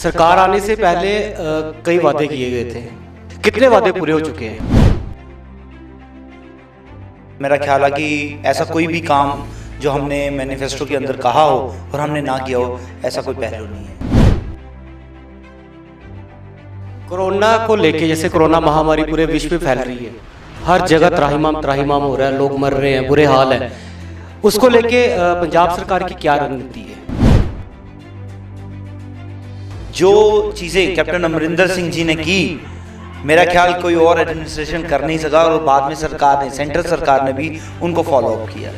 सरकार आने से पहले कई वादे किए गए थे। कितने वादे पूरे हो चुके हैं? मेरा ख्याल है कि ऐसा कोई भी काम जो हमने मैनिफेस्टो के अंदर कहा हो और हमने ना किया हो, ऐसा कोई पहलू नहीं है। कोरोना को लेके, जैसे कोरोना महामारी पूरे विश्व में फैल रही है, हर जगह त्राहिमाम त्राहिमाम हो रहा है, लोग मर रहे हैं, बुरे हाल है, उसको लेके पंजाब सरकार की क्या रणनीति है? जो चीज़ें कैप्टन अमरिंदर सिंह जी ने की, मेरा ख्याल कोई और एडमिनिस्ट्रेशन कर नहीं सका और बाद में सरकार ने, सेंट्रल सरकार ने भी उनको फॉलो अप किया।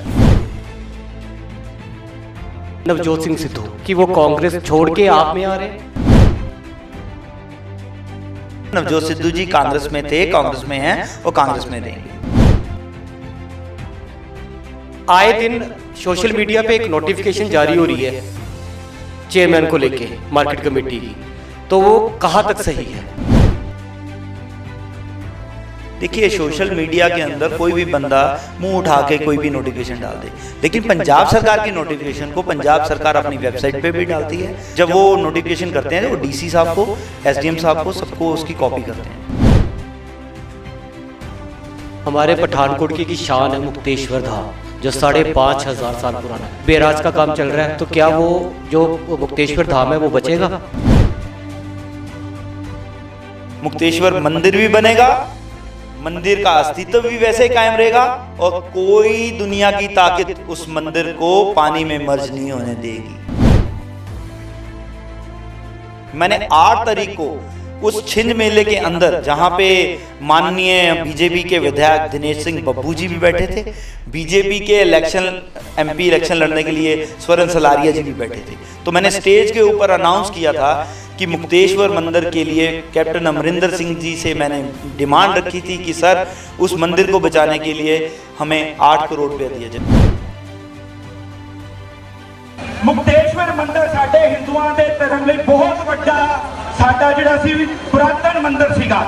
नवजोत सिंह सिद्धू कि वो कांग्रेस छोड़ के आप में आ रहे हैं? नवजोत सिद्धू जी कांग्रेस में थे, कांग्रेस में हैं और कांग्रेस में रहेंगे। आए दिन सोशल मीडिया पे एक नोटिफिकेशन जारी हो रही है चेयरमैन को लेके मार्केट कमेटी की, तो वो कहाँ तक सही है? देखिए, सोशल मीडिया के अंदर कोई भी बंदा मुंह उठा के कोई भी नोटिफिकेशन डाल दे, लेकिन पंजाब सरकार की नोटिफिकेशन को पंजाब सरकार अपनी वेबसाइट पे भी डालती है। जब वो नोटिफिकेशन करते हैं वो डीसी साहब को, एसडीएम साहब को, सबको उसकी कॉपी करते हैं। हमारे पठानकोट की शान है मुक्तेश्वर धाम, जो 5,500 साल पुराना है। बेराज का काम चल रहा है, तो क्या वो जो मुक्तेश्वर धाम है वो बचेगा? मुक्तेश्वर मंदिर भी बनेगा, मंदिर का अस्तित्व भी वैसे ही कायम रहेगा और कोई दुनिया की ताकत उस मंदिर को पानी में मर्ज नहीं होने देगी। मैंने 8 तारीख को उस छिंज मेले के अंदर, जहां पे माननीय बीजेपी के विधायक दिनेश सिंह बब्बू जी भी बैठे थे, बीजेपी के एमपी इलेक्शन लड़ने के लिए स्वर्ण सलारिया जी भी बैठे थे, तो मैंने स्टेज के ऊपर अनाउंस किया था कि मुक्तेश्वर मंदिर के लिए कैप्टन अमरिंदर सिंह जी से मैंने डिमांड रखी थी कि सर, उस मंदिर को बचाने के लिए हमें 8 करोड़ रुपया दिया जाए। मुक्तेश्वर मंदिर साडे हिंदुओं के धर्म लिए बहुत बड़ा साडा जिहड़ा सी पुरातन मंदिर सीगा,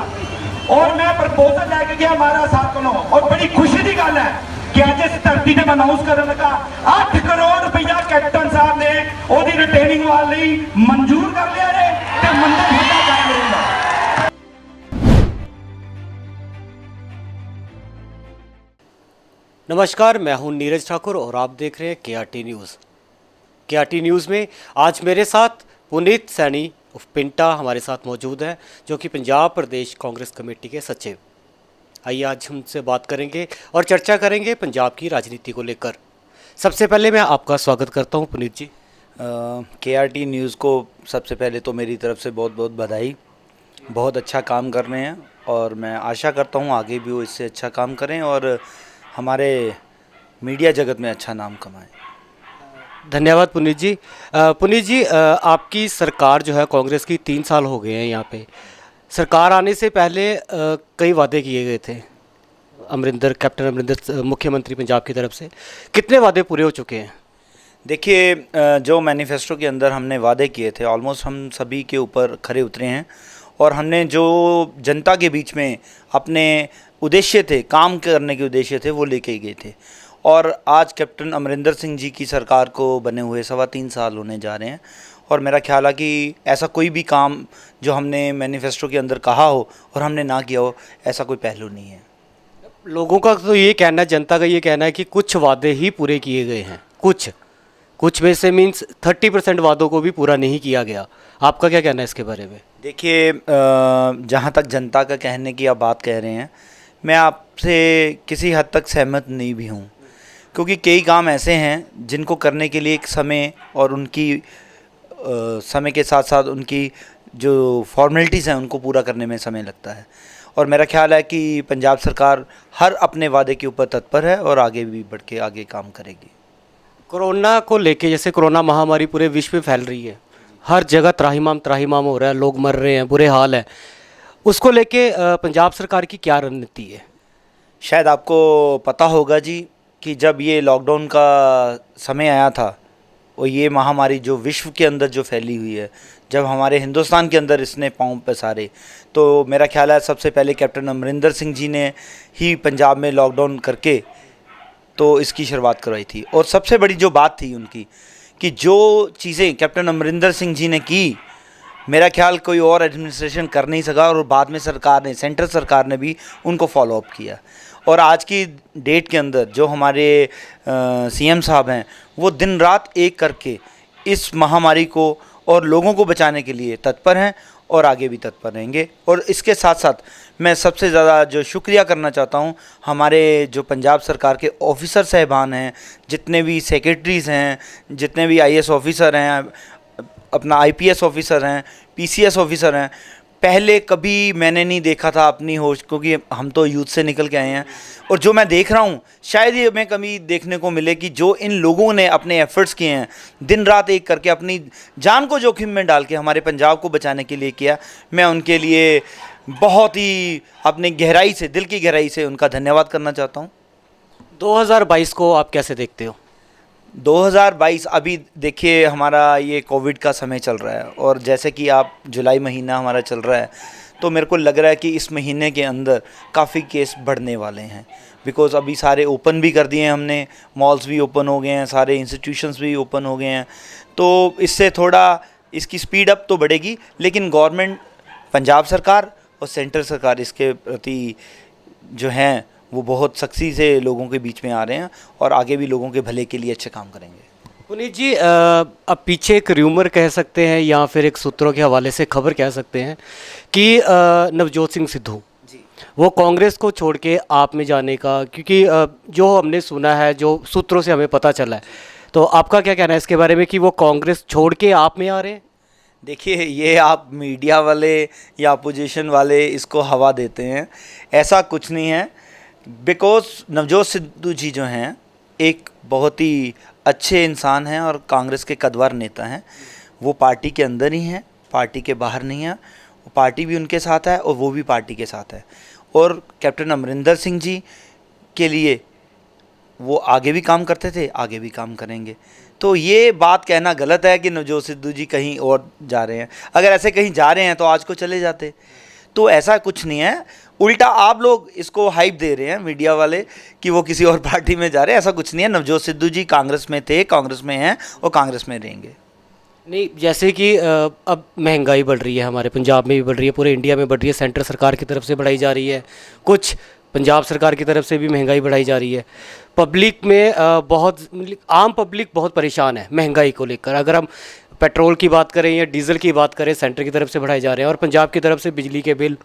और मैं प्रपोजल लैके गया महाराज साहब को, और बड़ी खुशी की गल है कि अज इस धरती ने अनाउंस कर लगा 8 करोड़ रुपया कैप्टन साहब ने ओदी रिटेनिंग वाले मंजूर कर लिया है ते मंदिर साडा कायम रहेगा। नमस्कार, मैं हूं नीरज ठाकुर और आप देख रहे हैं केआरटी न्यूज़। केआरटी न्यूज़ में आज मेरे साथ पुनीत सैनी उर्फ पिंटा हमारे साथ मौजूद है, जो कि पंजाब प्रदेश कांग्रेस कमेटी के सचिव। आइए आज हमसे बात करेंगे और चर्चा करेंगे पंजाब की राजनीति को लेकर। सबसे पहले मैं आपका स्वागत करता हूं पुनीत जी। केआरटी न्यूज़ को सबसे पहले तो मेरी तरफ से बहुत बहुत बधाई। बहुत अच्छा काम कर रहे हैं और मैं आशा करता हूं आगे भी वो इससे अच्छा काम करें और हमारे मीडिया जगत में अच्छा नाम कमाएं। धन्यवाद पुनीत जी। आपकी सरकार जो है कांग्रेस की 3 साल हो गए हैं यहाँ पे। सरकार आने से पहले कई वादे किए गए थे कैप्टन अमरिंदर मुख्यमंत्री पंजाब की तरफ से। कितने वादे पूरे हो चुके हैं? देखिए, जो मैनिफेस्टो के अंदर हमने वादे किए थे, ऑलमोस्ट हम सभी के ऊपर खरे उतरे हैं और हमने जो जनता के बीच में अपने उद्देश्य थे, काम करने के उद्देश्य थे, वो लेके गए थे। और आज कैप्टन अमरिंदर सिंह जी की सरकार को बने हुए 3.25 साल होने जा रहे हैं और मेरा ख्याल है कि ऐसा कोई भी काम जो हमने मैनिफेस्टो के अंदर कहा हो और हमने ना किया हो, ऐसा कोई पहलू नहीं है। लोगों का तो ये कहना है, जनता का ये कहना है कि कुछ वादे ही पूरे किए गए हैं, कुछ में से मीन्स 30% वादों को भी पूरा नहीं किया गया। आपका क्या कहना है इसके बारे में? देखिए, जहाँ तक जनता का कहने की आप बात कह रहे हैं, मैं आपसे किसी हद तक सहमत नहीं भी हूँ, क्योंकि कई काम ऐसे हैं जिनको करने के लिए एक समय और उनकी समय के साथ साथ उनकी जो फॉर्मेलिटीज़ हैं उनको पूरा करने में समय लगता है। और मेरा ख्याल है कि पंजाब सरकार हर अपने वादे के ऊपर तत्पर है और आगे भी बढ़ के आगे काम करेगी। कोरोना को लेके, जैसे कोरोना महामारी पूरे विश्व में फैल रही है, हर जगह त्राहिमाम त्राहिमाम हो रहा है, लोग मर रहे हैं, बुरे हाल है, उसको लेके पंजाब सरकार की क्या रणनीति है? शायद आपको पता होगा जी कि जब ये लॉकडाउन का समय आया था और ये महामारी जो विश्व के अंदर जो फैली हुई है, जब हमारे हिंदुस्तान के अंदर इसने पाँव पसारे, तो मेरा ख्याल है सबसे पहले कैप्टन अमरिंदर सिंह जी ने ही पंजाब में लॉकडाउन करके तो इसकी शुरुआत करवाई थी। और सबसे बड़ी जो बात थी उनकी कि जो चीज़ें कैप्टन अमरिंदर सिंह जी ने की, मेरा ख्याल कोई और एडमिनिस्ट्रेशन कर नहीं सका, और बाद में सरकार ने, सेंट्रल सरकार ने भी उनको फॉलो अप किया। और आज की डेट के अंदर जो हमारे सीएम साहब हैं, वो दिन रात एक करके इस महामारी को और लोगों को बचाने के लिए तत्पर हैं और आगे भी तत्पर रहेंगे। और इसके साथ साथ मैं सबसे ज़्यादा जो शुक्रिया करना चाहता हूँ, हमारे जो पंजाब सरकार के ऑफिसर साहिबान हैं, जितने भी सेक्रेटरीज़ हैं, जितने भी आईएएस ऑफिसर हैं, अपना आईपीएस ऑफिसर हैं, पीसीएस ऑफिसर हैं। पहले कभी मैंने नहीं देखा था अपनी होश, क्योंकि हम तो यूथ से निकल के आए हैं, और जो मैं देख रहा हूँ शायद ये हमें कभी देखने को मिले कि जो इन लोगों ने अपने एफर्ट्स किए हैं, दिन रात एक करके अपनी जान को जोखिम में डाल के हमारे पंजाब को बचाने के लिए किया, मैं उनके लिए बहुत ही अपने गहराई से, दिल की गहराई से उनका धन्यवाद करना चाहता हूँ। 2022 को आप कैसे देखते हो? 2022 अभी देखिए, हमारा ये कोविड का समय चल रहा है, और जैसे कि आप जुलाई महीना हमारा चल रहा है, तो मेरे को लग रहा है कि इस महीने के अंदर काफ़ी केस बढ़ने वाले हैं। बिकॉज़ अभी सारे ओपन भी कर दिए हैं हमने, मॉल्स भी ओपन हो गए हैं, सारे इंस्टीट्यूशंस भी ओपन हो गए हैं, तो इससे थोड़ा इसकी स्पीड अप तो बढ़ेगी। लेकिन गवर्नमेंट, पंजाब सरकार और सेंट्रल सरकार इसके प्रति जो हैं वो बहुत सख्ती से लोगों के बीच में आ रहे हैं, और आगे भी लोगों के भले के लिए अच्छे काम करेंगे। पुनीत जी, अब पीछे एक र्यूमर कह सकते हैं या फिर एक सूत्रों के हवाले से खबर कह सकते हैं कि नवजोत सिंह सिद्धू जी, वो कांग्रेस को छोड़ के आप में जाने का, क्योंकि जो हमने सुना है, जो सूत्रों से हमें पता चला है, तो आपका क्या कहना है इसके बारे में कि वो कांग्रेस छोड़ के आप में आ रहे हैं? देखिए, ये आप मीडिया वाले या अपोजिशन वाले इसको हवा देते हैं, ऐसा कुछ नहीं है। बिकॉज नवजोत सिद्धू जी जो हैं एक बहुत ही अच्छे इंसान हैं और कांग्रेस के कद्दावर नेता हैं। वो पार्टी के अंदर ही हैं, पार्टी के बाहर नहीं है। वो पार्टी भी उनके साथ है और वो भी पार्टी के साथ है। और कैप्टन अमरिंदर सिंह जी के लिए वो आगे भी काम करते थे, आगे भी काम करेंगे। तो ये बात कहना गलत है कि नवजोत सिद्धू जी कहीं और जा रहे हैं। अगर ऐसे कहीं जा रहे हैं तो आज को चले जाते। तो ऐसा कुछ नहीं है, उल्टा आप लोग इसको हाइप दे रहे हैं मीडिया वाले कि वो किसी और पार्टी में जा रहे हैं। ऐसा कुछ नहीं है। नवजोत सिद्धू जी कांग्रेस में थे, कांग्रेस में हैं और कांग्रेस में रहेंगे। नहीं, जैसे कि अब महंगाई बढ़ रही है, हमारे पंजाब में भी बढ़ रही है, पूरे इंडिया में बढ़ रही है, सेंट्रल सरकार की तरफ से बढ़ाई जा रही है, कुछ पंजाब सरकार की तरफ से भी महंगाई बढ़ाई जा रही है। पब्लिक में आम पब्लिक बहुत परेशान है महंगाई को लेकर। अगर हम पेट्रोल की बात करें या डीजल की बात करें, सेंटर की तरफ से बढ़ाए जा रहे हैं, और पंजाब की तरफ से बिजली के बिल,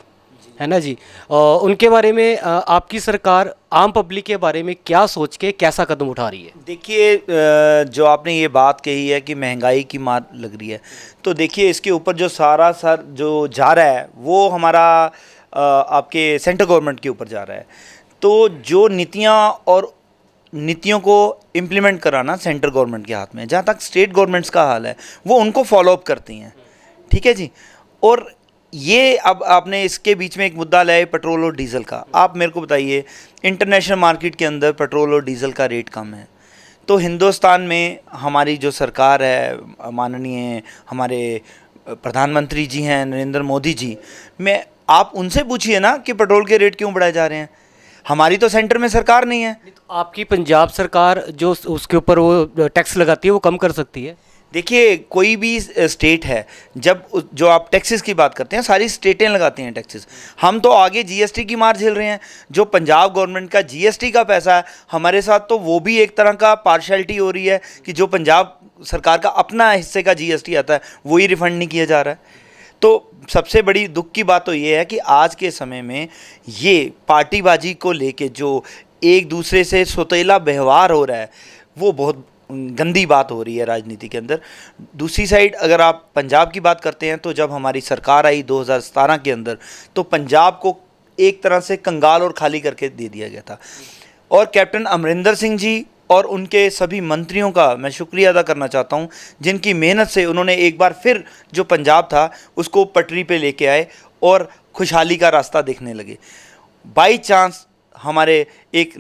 है ना जी। उनके बारे में आपकी सरकार आम पब्लिक के बारे में क्या सोच के कैसा कदम उठा रही है? देखिए, जो आपने ये बात कही है कि महंगाई की मार लग रही है, तो देखिए इसके ऊपर जो सारा सर जो जा रहा है वो हमारा आपके सेंट्रल गवर्नमेंट के ऊपर जा रहा है। तो जो नीतियाँ और नीतियों को इम्प्लीमेंट कराना सेंट्रल गवर्नमेंट के हाथ में है। जहाँ तक स्टेट गवर्नमेंट्स का हाल है वो उनको फॉलो अप करती हैं, ठीक है जी। और ये अब आपने इसके बीच में एक मुद्दा लाया पेट्रोल और डीज़ल का। आप मेरे को बताइए, इंटरनेशनल मार्केट के अंदर पेट्रोल और डीज़ल का रेट कम है, तो हिंदुस्तान में हमारी जो सरकार है, माननीय हमारे प्रधानमंत्री जी हैं नरेंद्र मोदी जी, मैं आप उनसे पूछिए ना कि पेट्रोल के रेट क्यों बढ़ाए जा रहे हैं। हमारी तो सेंटर में सरकार नहीं है। तो आपकी पंजाब सरकार जो उसके ऊपर वो टैक्स लगाती है वो कम कर सकती है। देखिए, कोई भी स्टेट है, जब जो आप टैक्सेस की बात करते हैं, सारी स्टेटें लगाती हैं टैक्सेस। हम तो आगे जीएसटी की मार झेल रहे हैं। जो पंजाब गवर्नमेंट का जीएसटी का पैसा है हमारे साथ, तो वो भी एक तरह का पार्शियलिटी हो रही है कि जो पंजाब सरकार का अपना हिस्से का जीएसटी आता है वही रिफंड नहीं किया जा रहा है। तो सबसे बड़ी दुख की बात तो ये है कि आज के समय में ये पार्टीबाजी को लेके जो एक दूसरे से सौतेला व्यवहार हो रहा है वो बहुत गंदी बात हो रही है राजनीति के अंदर। दूसरी साइड अगर आप पंजाब की बात करते हैं, तो जब हमारी सरकार आई 2017 के अंदर, तो पंजाब को एक तरह से कंगाल और खाली करके दे दिया गया था। और कैप्टन अमरिंदर सिंह जी और उनके सभी मंत्रियों का मैं शुक्रिया अदा करना चाहता हूं, जिनकी मेहनत से उन्होंने एक बार फिर जो पंजाब था उसको पटरी पे लेके आए और खुशहाली का रास्ता देखने लगे। बाई चांस हमारे एक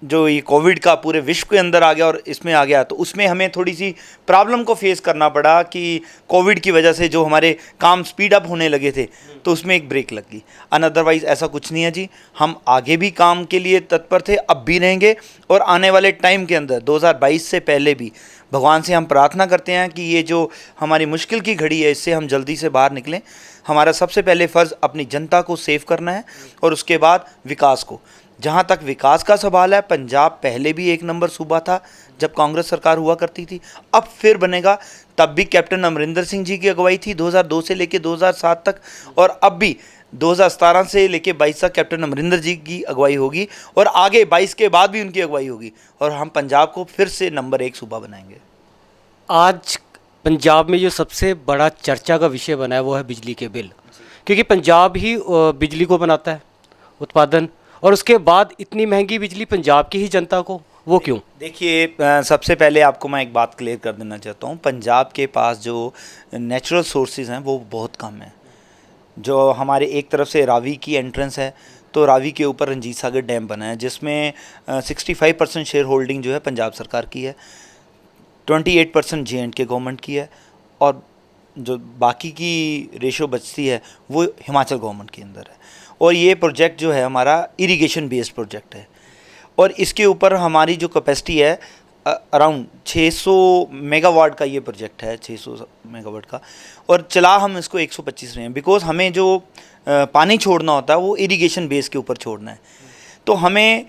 जो ये कोविड का पूरे विश्व के अंदर आ गया और इसमें आ गया, तो उसमें हमें थोड़ी सी प्रॉब्लम को फेस करना पड़ा कि कोविड की वजह से जो हमारे काम स्पीड अप होने लगे थे तो उसमें एक ब्रेक लग गई। अदरवाइज़ ऐसा कुछ नहीं है जी। हम आगे भी काम के लिए तत्पर थे, अब भी रहेंगे, और आने वाले टाइम के अंदर 2022 से पहले भी भगवान से हम प्रार्थना करते हैं कि ये जो हमारी मुश्किल की घड़ी है इससे हम जल्दी से बाहर निकलें। हमारा सबसे पहले फ़र्ज़ अपनी जनता को सेव करना है और उसके बाद विकास को। जहाँ तक विकास का सवाल है, पंजाब पहले भी 1 नंबर सूबा था जब कांग्रेस सरकार हुआ करती थी, अब फिर बनेगा। तब भी कैप्टन अमरिंदर सिंह जी की अगुवाई थी 2002 से लेकर 2007 तक, और अब भी 2017 से लेकर 22 तक कैप्टन अमरिंदर जी की अगुवाई होगी, और आगे 22 के बाद भी उनकी अगुवाई होगी, और हम पंजाब को फिर से नंबर 1 सूबा बनाएंगे। आज पंजाब में जो सबसे बड़ा चर्चा का विषय बना है वो है बिजली के बिल, क्योंकि पंजाब ही बिजली को बनाता है, उत्पादन, और उसके बाद इतनी महंगी बिजली पंजाब की ही जनता को, वो क्यों? देखिए, सबसे पहले आपको मैं एक बात क्लियर कर देना चाहता हूँ। पंजाब के पास जो नेचुरल सोर्सेज हैं वो बहुत कम है। जो हमारे एक तरफ से रावी की एंट्रेंस है, तो रावी के ऊपर रंजीत सागर डैम बना है जिसमें 65% शेयर होल्डिंग जो है पंजाब सरकार की है, 28% J&K गवर्नमेंट की है, और जो बाकी की रेशो बचती है वो हिमाचल गवर्नमेंट के अंदर है। और ये प्रोजेक्ट जो है हमारा इरिगेशन बेस्ड प्रोजेक्ट है, और इसके ऊपर हमारी जो कैपेसिटी है अराउंड 600 मेगावाट का ये प्रोजेक्ट है, 600 मेगावाट का, और चला हम इसको 125 रहे हैं, बिकॉज हमें जो पानी छोड़ना होता है वो इरिगेशन बेस के ऊपर छोड़ना है। तो हमें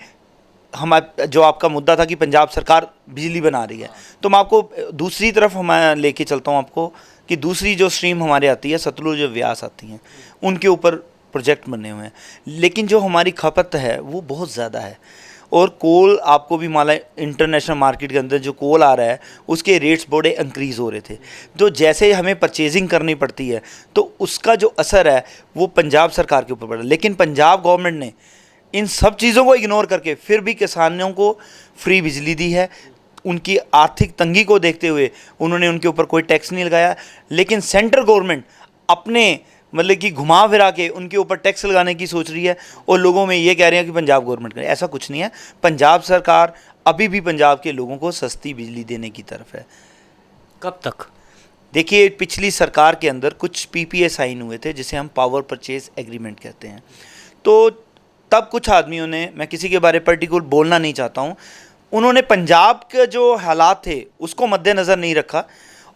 जो आपका मुद्दा था कि पंजाब सरकार बिजली बना रही है, तो मैं आपको दूसरी तरफ मैं लेके चलता हूँ आपको कि दूसरी जो स्ट्रीम हमारे आती है, सतलुज जो व्यास आती हैं, उनके ऊपर प्रोजेक्ट बने हुए हैं, लेकिन जो हमारी खपत है वो बहुत ज़्यादा है। और कोल, आपको भी माला इंटरनेशनल मार्केट के अंदर जो कोल आ रहा है उसके रेट्स बड़े इंक्रीज़ हो रहे थे, तो जैसे हमें परचेजिंग करनी पड़ती है तो उसका जो असर है वो पंजाब सरकार के ऊपर पड़ा। लेकिन पंजाब गवर्नमेंट ने इन सब चीज़ों को इग्नोर करके फिर भी किसानों को फ्री बिजली दी है। उनकी आर्थिक तंगी को देखते हुए उन्होंने उनके ऊपर कोई टैक्स नहीं लगाया, लेकिन सेंट्रल गवर्नमेंट अपने मतलब कि घुमा फिरा के उनके ऊपर टैक्स लगाने की सोच रही है, और लोगों में ये कह रहे हैं कि पंजाब गवर्नमेंट करे। ऐसा कुछ नहीं है। पंजाब सरकार अभी भी पंजाब के लोगों को सस्ती बिजली देने की तरफ है। कब तक? देखिए, पिछली सरकार के अंदर कुछ PPA साइन हुए थे जिसे हम पावर परचेज एग्रीमेंट कहते हैं, तो तब कुछ आदमियों ने, मैं किसी के बारे पर्टिकुलर बोलना नहीं चाहता हूँ, उन्होंने पंजाब के जो हालात थे उसको मद्देनज़र नहीं रखा,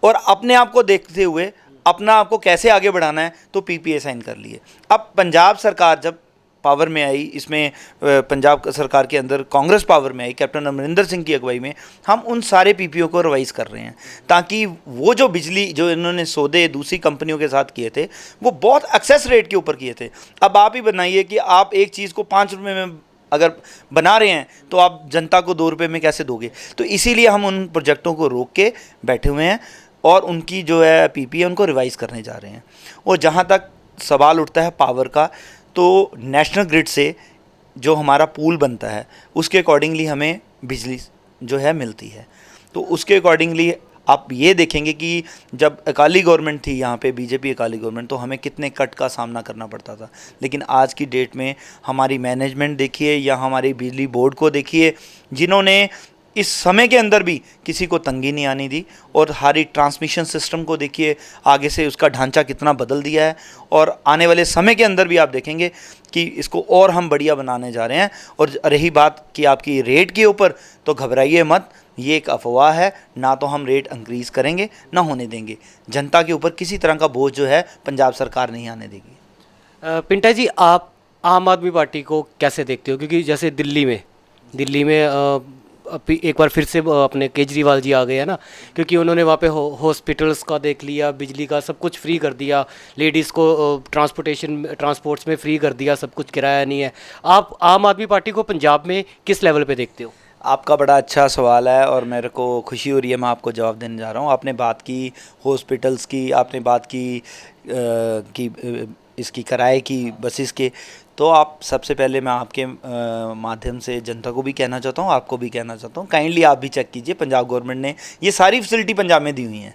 और अपने आप को देखते हुए अपना आपको कैसे आगे बढ़ाना है तो PPA साइन कर लिए। अब पंजाब सरकार जब पावर में आई, इसमें पंजाब सरकार के अंदर कांग्रेस पावर में आई कैप्टन अमरिंदर सिंह की अगुवाई में, हम उन सारे PPO को रिवाइज़ कर रहे हैं ताकि वो जो बिजली जो इन्होंने सौदे दूसरी कंपनियों के साथ किए थे वो बहुत एक्सेस रेट के ऊपर किए थे। अब आप ही बनाइए कि आप एक चीज़ को 5 रुपये में अगर बना रहे हैं तो आप जनता को 2 रुपये में कैसे दोगे? तो इसीलिए हम उन प्रोजेक्टों को रोक के बैठे हुए हैं और उनकी जो है PPA उनको रिवाइज़ करने जा रहे हैं। और जहाँ तक सवाल उठता है पावर का, तो नेशनल ग्रिड से जो हमारा पूल बनता है उसके अकॉर्डिंगली हमें बिजली जो है मिलती है। तो उसके अकॉर्डिंगली आप ये देखेंगे कि जब अकाली गवर्नमेंट थी यहाँ पे, BJP अकाली गवर्नमेंट, तो हमें कितने कट का सामना करना पड़ता था। लेकिन आज की डेट में हमारी मैनेजमेंट देखिए या हमारी बिजली बोर्ड को देखिए, जिन्होंने इस समय के अंदर भी किसी को तंगी नहीं आने दी, और हमारी ट्रांसमिशन सिस्टम को देखिए आगे से उसका ढांचा कितना बदल दिया है, और आने वाले समय के अंदर भी आप देखेंगे कि इसको और हम बढ़िया बनाने जा रहे हैं। और रही बात कि आपकी रेट के ऊपर, तो घबराइए मत, ये एक अफवाह है, ना तो हम रेट इंक्रीज़ करेंगे ना होने देंगे। जनता के ऊपर किसी तरह का बोझ जो है पंजाब सरकार नहीं आने देगी। पिंटा जी, आप आम आदमी पार्टी को कैसे देखते हो? क्योंकि जैसे दिल्ली में एक बार फिर से अपने केजरीवाल जी आ गए हैं ना, क्योंकि उन्होंने वहाँ पे हॉस्पिटल्स का देख लिया, बिजली का सब कुछ फ्री कर दिया, लेडीज़ को ट्रांसपोर्ट्स में फ्री कर दिया, सब कुछ किराया नहीं है। आप आम आदमी पार्टी को पंजाब में किस लेवल पे देखते हो? आपका बड़ा अच्छा सवाल है और मेरे को खुशी हो रही है, मैं आपको जवाब देने जा रहा हूँ। आपने बात की हॉस्पिटल्स की, आपने बात की इसकी किराए की, बसेस के, तो आप सबसे पहले मैं आपके माध्यम से जनता को भी कहना चाहता हूँ, आपको भी कहना चाहता हूँ, काइंडली आप भी चेक कीजिए, पंजाब गवर्नमेंट ने ये सारी फैसिलिटी पंजाब में दी हुई हैं।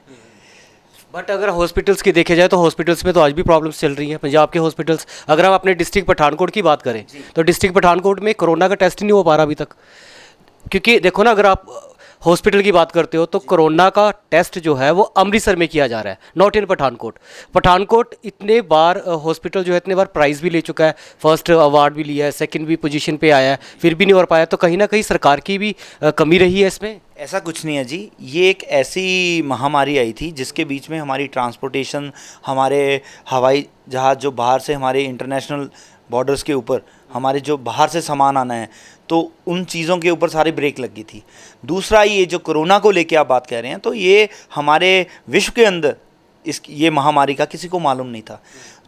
बट अगर हॉस्पिटल्स की देखे जाए तो हॉस्पिटल्स में तो आज भी प्रॉब्लम्स चल रही हैं पंजाब के हॉस्पिटल्स। अगर हम अपने डिस्ट्रिक्ट पठानकोट की बात करें तो डिस्ट्रिक्ट पठानकोट में कोरोना का टेस्ट ही नहीं हो पा रहा अभी तक। क्योंकि देखो ना, अगर आप हॉस्पिटल की बात करते हो तो कोरोना का टेस्ट जो है वो अमृतसर में किया जा रहा है, नॉट इन पठानकोट। पठानकोट इतने बार हॉस्पिटल जो है इतने बार प्राइज़ भी ले चुका है, फर्स्ट अवार्ड भी लिया है, सेकंड भी पोजीशन पे आया है, फिर भी नहीं हो पाया। तो कहीं ना कहीं सरकार की भी कमी रही है इसमें। ऐसा कुछ नहीं है जी, ये एक ऐसी महामारी आई थी जिसके बीच में हमारी ट्रांसपोर्टेशन, हमारे हवाई जहाज़ जो बाहर से हमारे इंटरनेशनल बॉर्डर्स के ऊपर हमारे जो बाहर से सामान आना है, तो उन चीज़ों के ऊपर सारी ब्रेक लगी थी। दूसरा, ये जो कोरोना को लेके आप बात कह रहे हैं, तो ये हमारे विश्व के अंदर ये महामारी का किसी को मालूम नहीं था।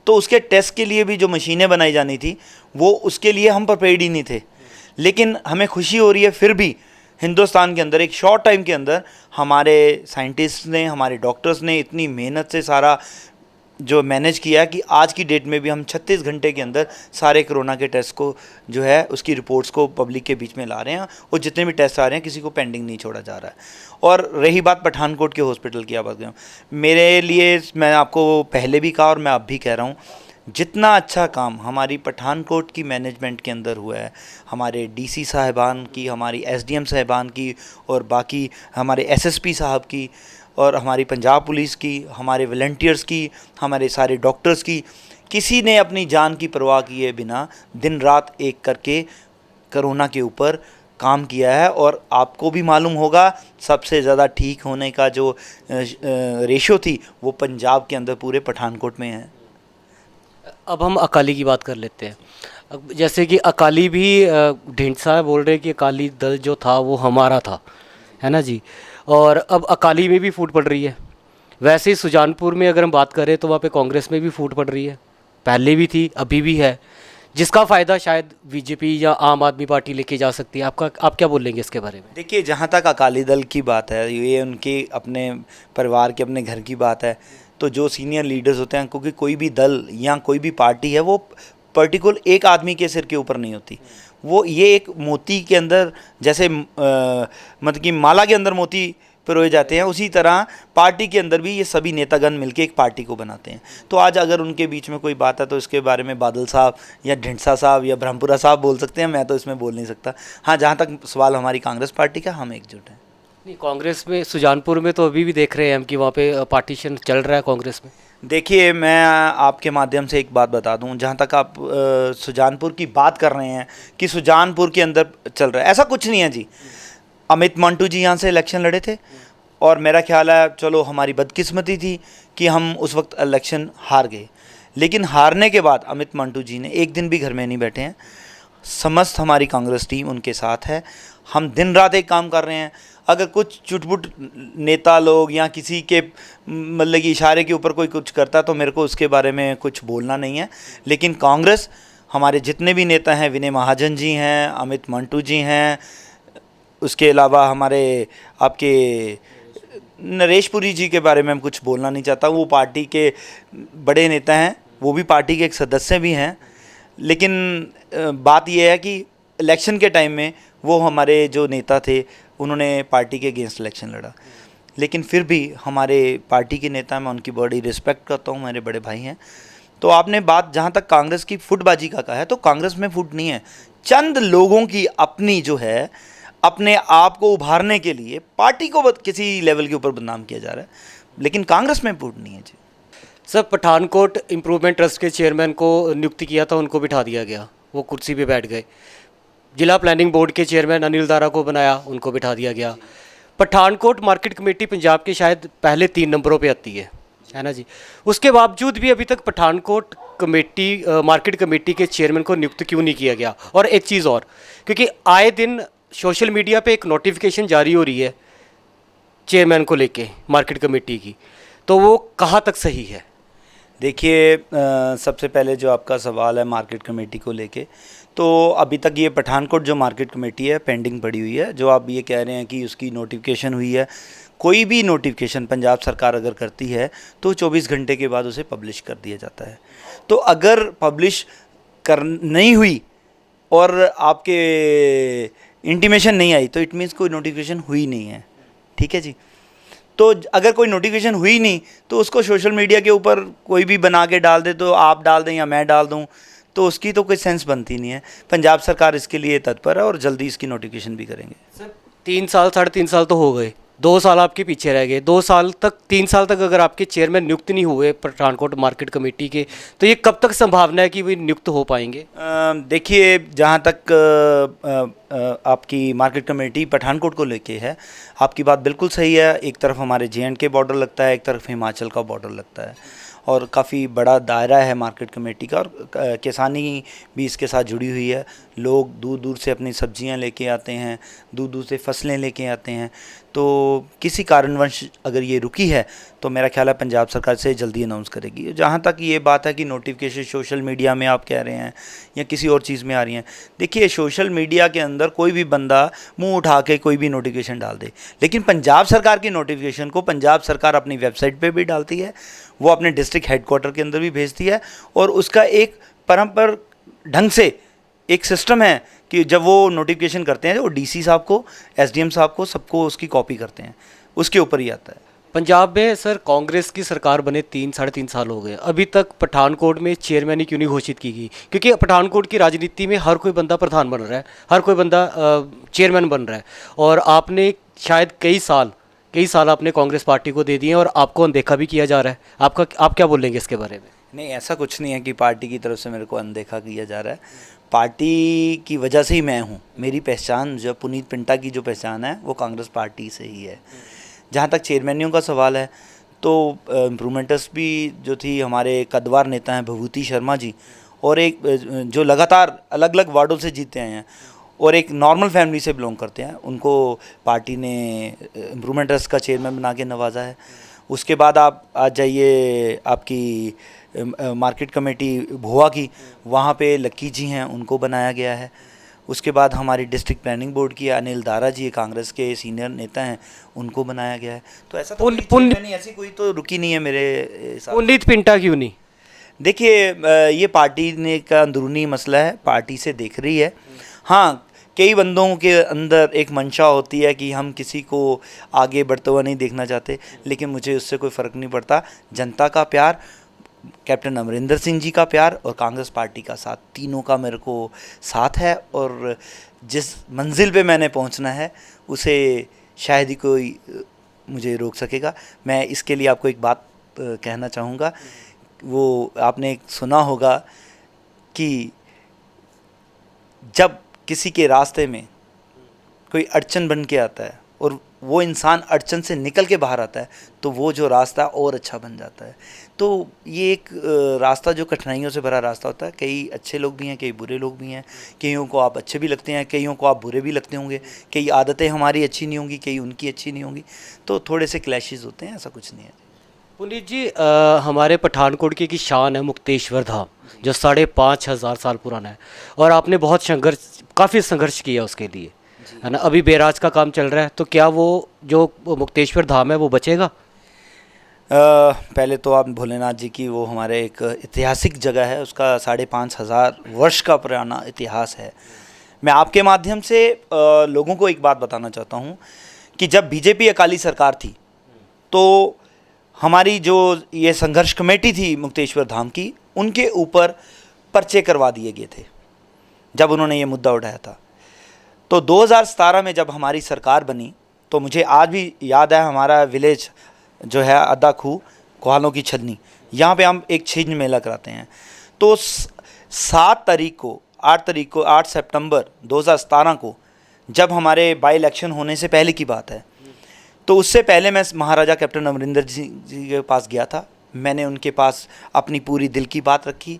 तो उसके टेस्ट के लिए भी जो मशीनें बनाई जानी थी, वो उसके लिए हम प्रिपेयर्ड ही नहीं थे। लेकिन हमें खुशी हो रही है फिर भी हिंदुस्तान के अंदर एक शॉर्ट टाइम के अंदर हमारे साइंटिस्ट ने, हमारे डॉक्टर्स ने इतनी मेहनत से सारा जो मैनेज किया है कि आज की डेट में भी हम 36 घंटे के अंदर सारे कोरोना के टेस्ट को जो है उसकी रिपोर्ट्स को पब्लिक के बीच में ला रहे हैं, और जितने भी टेस्ट आ रहे हैं किसी को पेंडिंग नहीं छोड़ा जा रहा है। और रही बात पठानकोट के हॉस्पिटल की, बात करूँ मेरे लिए, मैं आपको पहले भी कहा और मैं अब भी कह रहा हूँ, जितना अच्छा काम हमारी पठानकोट की मैनेजमेंट के अंदर हुआ है, हमारे डीसी साहिबान की, हमारी एसडीएम साहिबान की, और बाकी हमारे एसएसपी साहब की, और हमारी पंजाब पुलिस की, हमारे वॉलंटियर्स की, हमारे सारे डॉक्टर्स की, किसी ने अपनी जान की परवाह किए बिना दिन रात एक करके कोरोना के ऊपर काम किया है। और आपको भी मालूम होगा, सबसे ज़्यादा ठीक होने का जो रेशो थी वो पंजाब के अंदर पूरे पठानकोट में है। अब हम अकाली की बात कर लेते हैं। अब जैसे कि अकाली भी ढींढसा बोल रहे हैं कि अकाली दल जो था वो हमारा था, है ना जी। और अब अकाली में भी फूट पड़ रही है। वैसे ही सुजानपुर में अगर हम बात करें तो वहाँ पे कांग्रेस में भी फूट पड़ रही है, पहले भी थी अभी भी है, जिसका फ़ायदा शायद बीजेपी या आम आदमी पार्टी लेके जा सकती है। आप क्या बोलेंगे इसके बारे में? देखिए, जहाँ तक अकाली दल की बात है, ये उनके अपने परिवार के, अपने घर की बात है। तो जो सीनियर लीडर्स होते हैं, क्योंकि कोई भी दल या कोई भी पार्टी है वो पर्टिकुलर एक आदमी के सिर के ऊपर नहीं होती। वो ये एक मोती के अंदर, जैसे मतलब कि माला के अंदर मोती पिरोए जाते हैं, उसी तरह पार्टी के अंदर भी ये सभी नेतागण मिलकर एक पार्टी को बनाते हैं। तो आज अगर उनके बीच में कोई बात है तो इसके बारे में बादल साहब या ढिंडसा साहब या ब्रह्मपुरा साहब बोल सकते हैं, मैं तो इसमें बोल नहीं सकता। हाँ, जहाँ तक सवाल हमारी कांग्रेस पार्टी का, हम एकजुट हैं। नहीं, कांग्रेस में सुजानपुर में तो अभी भी देख रहे हैं हम कि वहाँ पे पार्टीशन चल रहा है कांग्रेस में। देखिए, मैं आपके माध्यम से एक बात बता दूं, जहाँ तक आप सुजानपुर की बात कर रहे हैं कि सुजानपुर के अंदर चल रहा है, ऐसा कुछ नहीं है जी। अमित मंटू जी यहाँ से इलेक्शन लड़े थे, और मेरा ख्याल है, चलो हमारी बदकिस्मती थी कि हम उस वक्त इलेक्शन हार गए। लेकिन हारने के बाद अमित मंटू जी ने एक दिन भी घर में नहीं बैठे हैं। समस्त हमारी कांग्रेस टीम उनके साथ है। हम दिन रात एक काम कर रहे हैं। अगर कुछ चुटपुट नेता लोग या किसी के मतलब कि इशारे के ऊपर कोई कुछ करता तो मेरे को उसके बारे में कुछ बोलना नहीं है। लेकिन कांग्रेस, हमारे जितने भी नेता हैं, विनय महाजन जी हैं, अमित मंटू जी हैं, उसके अलावा हमारे आपके नरेश पुरी जी के बारे में हम कुछ बोलना नहीं चाहता। वो पार्टी के बड़े नेता हैं, वो भी पार्टी के एक सदस्य भी हैं। लेकिन बात यह है कि इलेक्शन के टाइम में वो हमारे जो नेता थे उन्होंने पार्टी के अगेंस्ट इलेक्शन लड़ा। लेकिन फिर भी हमारे पार्टी के नेता, मैं उनकी बड़ी रिस्पेक्ट करता हूँ, मेरे बड़े भाई हैं। तो आपने बात जहाँ तक कांग्रेस की फुटबाजी का कहा है, तो कांग्रेस में फुट नहीं है। चंद लोगों की अपनी जो है, अपने आप को उभारने के लिए पार्टी को किसी लेवल के ऊपर बदनाम किया जा रहा है, लेकिन कांग्रेस में फुट नहीं है जी। सर, पठानकोट इम्प्रूवमेंट ट्रस्ट के चेयरमैन को नियुक्ति किया था, उनको बिठा दिया गया, वो कुर्सी पे बैठ गए। जिला प्लानिंग बोर्ड के चेयरमैन अनिल दारा को बनाया, उनको बिठा दिया गया। पठानकोट मार्केट कमेटी पंजाब के शायद पहले 3 नंबरों पे आती है ना जी। उसके बावजूद भी अभी तक पठानकोट कमेटी मार्केट कमेटी के चेयरमैन को नियुक्त क्यों नहीं किया गया? और एक चीज़ और, क्योंकि आए दिन सोशल मीडिया पे एक नोटिफिकेशन जारी हो रही है चेयरमैन को लेके मार्केट कमेटी की, तो वो कहाँ तक सही है? देखिए, सबसे पहले जो आपका सवाल है मार्केट कमेटी को लेके, तो अभी तक ये पठानकोट जो मार्केट कमेटी है पेंडिंग पड़ी हुई है। जो आप ये कह रहे हैं कि उसकी नोटिफिकेशन हुई है, कोई भी नोटिफिकेशन पंजाब सरकार अगर करती है तो 24 घंटे के बाद उसे पब्लिश कर दिया जाता है। तो अगर पब्लिश कर नहीं हुई और आपके इंटीमेशन नहीं आई तो इट मीन्स कोई नोटिफिकेशन हुई नहीं है। ठीक है जी। तो अगर कोई नोटिफिकेशन हुई नहीं तो उसको सोशल मीडिया के ऊपर कोई भी बना के डाल दे, तो आप डाल दें या मैं डाल दूं, तो उसकी तो कोई सेंस बनती नहीं है। पंजाब सरकार इसके लिए तत्पर है और जल्दी इसकी नोटिफिकेशन भी करेंगे। सर, 3 साल 3.5 साल तो हो गए, 2 साल आपके पीछे रह गए, 2 साल तक 3 साल तक अगर आपके चेयरमैन नियुक्त नहीं हुए पठानकोट मार्केट कमेटी के, तो ये कब तक संभावना है कि वे नियुक्त हो पाएंगे? देखिए, जहाँ तक आपकी मार्केट कमेटी पठानकोट को लेके है, आपकी बात बिल्कुल सही है। एक तरफ हमारे J&K बॉर्डर लगता है, एक तरफ हिमाचल का बॉर्डर लगता है, और काफ़ी बड़ा दायरा है मार्केट कमेटी का, और किसानी भी इसके साथ जुड़ी हुई है। लोग दूर दूर से अपनी सब्जियां लेके आते हैं, दूर दूर से फसलें लेके आते हैं। तो किसी कारणवश अगर ये रुकी है तो मेरा ख्याल है पंजाब सरकार से जल्दी अनाउंस करेगी। जहाँ तक ये बात है कि नोटिफिकेशन सोशल मीडिया में आप कह रहे हैं या किसी और चीज़ में आ रही हैं, देखिए सोशल मीडिया के अंदर कोई भी बंदा मुंह उठा के कोई भी नोटिफिकेशन डाल दे, लेकिन पंजाब सरकार की नोटिफिकेशन को पंजाब सरकार अपनी वेबसाइट पे भी डालती है, वो अपने डिस्ट्रिक्ट हेडक्वार्टर के अंदर भी भेजती है, और उसका एक परंपरा ढंग से एक सिस्टम है कि जब वो नोटिफिकेशन करते हैं वो डीसी साहब को, एसडीएम साहब को, सबको उसकी कॉपी करते हैं, उसके ऊपर ही आता है। पंजाब में सर कांग्रेस की सरकार बने 3-3.5 साल हो गए, अभी तक पठानकोट में चेयरमैन ही क्यों नहीं घोषित की गई? क्योंकि पठानकोट की राजनीति में हर कोई बंदा प्रधान बन रहा है, हर कोई बंदा चेयरमैन बन रहा है, और आपने शायद कई साल आपने कांग्रेस पार्टी को दे दिए हैं और आपको अनदेखा भी किया जा रहा है। आप क्या बोलेंगे इसके बारे में? नहीं, ऐसा कुछ नहीं है कि पार्टी की तरफ से मेरे को अनदेखा किया जा रहा है। पार्टी की वजह से ही मैं हूँ। मेरी पहचान, जो पुनीत पिंटा की जो पहचान है, वो कांग्रेस पार्टी से ही है। जहाँ तक चेयरमैनियों का सवाल है, तो इम्प्रूवमेंटर्स भी जो थी, हमारे कद्दावर नेता हैं भभूति शर्मा जी, और एक जो लगातार अलग अलग वार्डों से जीते आए हैं और एक नॉर्मल फैमिली से बिलोंग करते हैं, उनको पार्टी ने इम्प्रूवमेंटर्स का चेयरमैन बना के नवाजा है। उसके बाद आप आ जाइए आपकी मार्केट कमेटी भुआ की, वहाँ पे लक्की जी हैं, उनको बनाया गया है। उसके बाद हमारी डिस्ट्रिक्ट प्लानिंग बोर्ड की अनिल दारा जी, कांग्रेस के सीनियर नेता हैं, उनको बनाया गया है। तो ऐसा तो नहीं, ऐसी कोई तो रुकी नहीं है मेरे साथ। पुनीत पिंटा क्यों नहीं? देखिए, ये पार्टी ने का अंदरूनी मसला है, पार्टी से देख रही है। हाँ, कई बंदों के अंदर एक मंशा होती है कि हम किसी को आगे बढ़ते हुआ नहीं देखना चाहते, लेकिन मुझे उससे कोई फ़र्क नहीं पड़ता। जनता का प्यार, कैप्टन अमरिंदर सिंह जी का प्यार और कांग्रेस पार्टी का साथ, तीनों का मेरे को साथ है, और जिस मंजिल पे मैंने पहुंचना है उसे शायद ही कोई मुझे रोक सकेगा। मैं इसके लिए आपको एक बात कहना चाहूँगा। वो आपने एक सुना होगा कि जब किसी के रास्ते में कोई अड़चन बन के आता है और वो इंसान अड़चन से निकल के बाहर आता है, तो वो जो रास्ता और अच्छा बन जाता है। तो ये एक रास्ता जो कठिनाइयों से भरा रास्ता होता है। कई अच्छे लोग भी हैं, कई बुरे लोग भी हैं, कईयों को आप अच्छे भी लगते हैं, कईयों को आप बुरे भी लगते होंगे, कई आदतें हमारी अच्छी नहीं होंगी, कई उनकी अच्छी नहीं होंगी, तो थोड़े से क्लैशेस होते हैं, ऐसा कुछ नहीं है। पुनीत जी, हमारे पठानकोट की शान है मुक्तेश्वर धाम, जो 5,500 साल पुराना है, और आपने काफ़ी संघर्ष किया उसके लिए, है ना? अभी बैराज का काम चल रहा है, तो क्या वो जो मुक्तेश्वर धाम है वो बचेगा? पहले तो आप भोलेनाथ जी की, वो हमारे एक ऐतिहासिक जगह है, उसका 5,500 वर्ष का पुराना इतिहास है। मैं आपके माध्यम से लोगों को एक बात बताना चाहता हूँ कि जब बीजेपी अकाली सरकार थी, तो हमारी जो ये संघर्ष कमेटी थी मुक्तेश्वर धाम की, उनके ऊपर पर्चे करवा दिए गए थे जब उन्होंने ये मुद्दा उठाया था। तो 2017 में जब हमारी सरकार बनी, तो मुझे आज भी याद है, हमारा विलेज जो है अद्दा खू, कोहालों की छलनी, यहाँ पे हम एक छिंज मेला कराते हैं। तो 8 सितंबर 2017 को, जब हमारे बाई इलेक्शन होने से पहले की बात है, तो उससे पहले मैं महाराजा कैप्टन अमरिंदर जी के पास गया था। मैंने उनके पास अपनी पूरी दिल की बात रखी।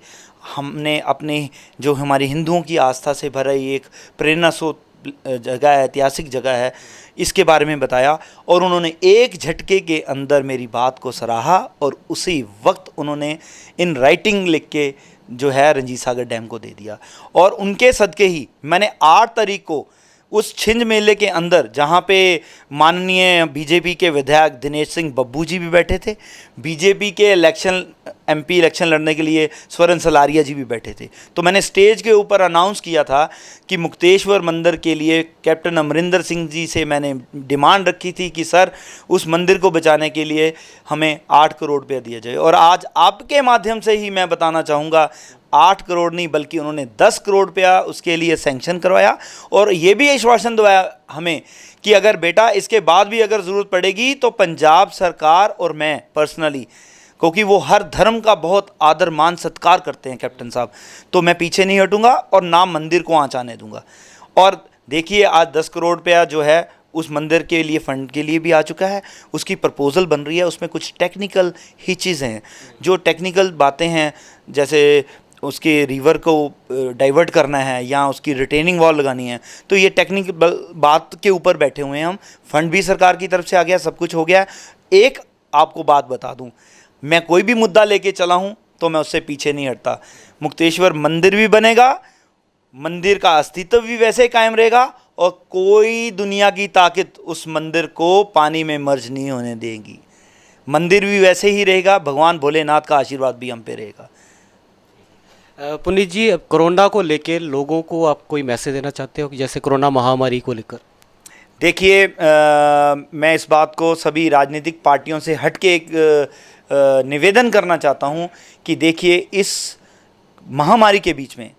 हमने अपने जो हमारी हिंदुओं की आस्था से भरा एक प्रेरणा स्रोत जगह है, ऐतिहासिक जगह है, इसके बारे में बताया, और उन्होंने एक झटके के अंदर मेरी बात को सराहा, और उसी वक्त उन्होंने इन राइटिंग लिख के जो है रंजीत सागर डैम को दे दिया। और उनके सदके ही मैंने 8 तारीख को उस छिंज मेले के अंदर, जहाँ पे माननीय बीजेपी के विधायक दिनेश सिंह बब्बू जी भी बैठे थे, बीजेपी के एमपी इलेक्शन लड़ने के लिए स्वर्ण सलारिया जी भी बैठे थे, तो मैंने स्टेज के ऊपर अनाउंस किया था कि मुक्तेश्वर मंदिर के लिए कैप्टन अमरिंदर सिंह जी से मैंने डिमांड रखी थी कि सर, उस मंदिर को बचाने के लिए हमें 8 करोड़ रुपया दिया जाए। और आज आपके माध्यम से ही मैं बताना चाहूँगा, 8 करोड़ नहीं बल्कि उन्होंने 10 करोड़ रुपया उसके लिए सैंक्शन करवाया, और ये भी आश्वासन दिलाया हमें कि अगर बेटा इसके बाद भी अगर ज़रूरत पड़ेगी तो पंजाब सरकार और मैं पर्सनली, क्योंकि वो हर धर्म का बहुत आदर मान सत्कार करते हैं कैप्टन साहब, तो मैं पीछे नहीं हटूंगा और ना मंदिर को आँच आने दूंगा। और देखिए आज 10 करोड़ रुपया जो है उस मंदिर के लिए फंड के लिए भी आ चुका है, उसकी प्रपोज़ल बन रही है, उसमें कुछ टेक्निकल ही चीज़ें हैं, जो टेक्निकल बातें हैं जैसे उसके रिवर को डाइवर्ट करना है या उसकी रिटेनिंग वॉल लगानी है, तो ये टेक्निकल बात के ऊपर बैठे हुए हैं हम। फंड भी सरकार की तरफ से आ गया, सब कुछ हो गया। एक आपको बात बता दूं, मैं कोई भी मुद्दा लेके चला हूं तो मैं उससे पीछे नहीं हटता। मुक्तेश्वर मंदिर भी बनेगा, मंदिर का अस्तित्व भी वैसे कायम रहेगा, और कोई दुनिया की ताकत उस मंदिर को पानी में मर्ज नहीं होने देगी। मंदिर भी वैसे ही रहेगा, भगवान भोलेनाथ का आशीर्वाद भी हम पे रहेगा। पुनीत जी, अब कोरोना को लेकर लोगों को आप कोई मैसेज देना चाहते हो कि जैसे कोरोना महामारी को लेकर? देखिए मैं इस बात को सभी राजनीतिक पार्टियों से हट के एक निवेदन करना चाहता हूं कि देखिए इस महामारी के बीच में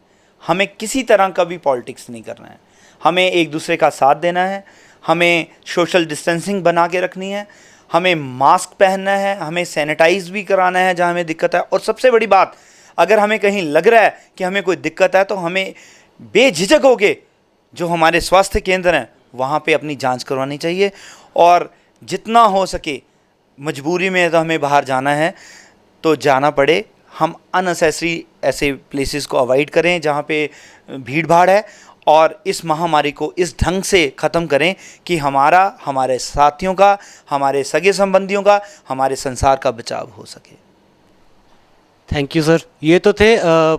हमें किसी तरह का भी पॉलिटिक्स नहीं करना है, हमें एक दूसरे का साथ देना है, हमें सोशल डिस्टेंसिंग बना के रखनी है, हमें मास्क पहनना है, हमें सैनिटाइज भी कराना है जहाँ हमें दिक्कत है, और सबसे बड़ी बात, अगर हमें कहीं लग रहा है कि हमें कोई दिक्कत है तो हमें बेझिझक होके जो हमारे स्वास्थ्य केंद्र हैं वहाँ पे अपनी जांच करवानी चाहिए। और जितना हो सके मजबूरी में तो हमें बाहर जाना है तो जाना पड़े, हम अननेसेसरी ऐसे प्लेसेस को अवॉइड करें जहाँ पे भीड़ भाड़ है, और इस महामारी को इस ढंग से ख़त्म करें कि हमारा, हमारे साथियों का, हमारे सगे संबंधियों का, हमारे संसार का बचाव हो सके। Thank you sir. ये तो थे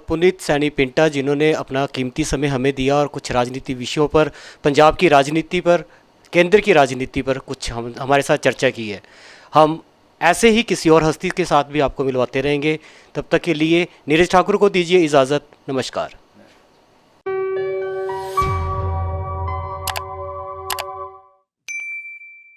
पुनीत सैनी पिंटा, जिन्होंने अपना कीमती समय हमें दिया और कुछ राजनीति विषयों पर, पंजाब की राजनीति पर, केंद्र की राजनीति पर कुछ हमारे साथ चर्चा की है। हम ऐसे ही किसी और हस्ती के साथ भी आपको मिलवाते रहेंगे। तब तक के लिए नीरज ठाकुर को दीजिए इजाज़त। नमस्कार।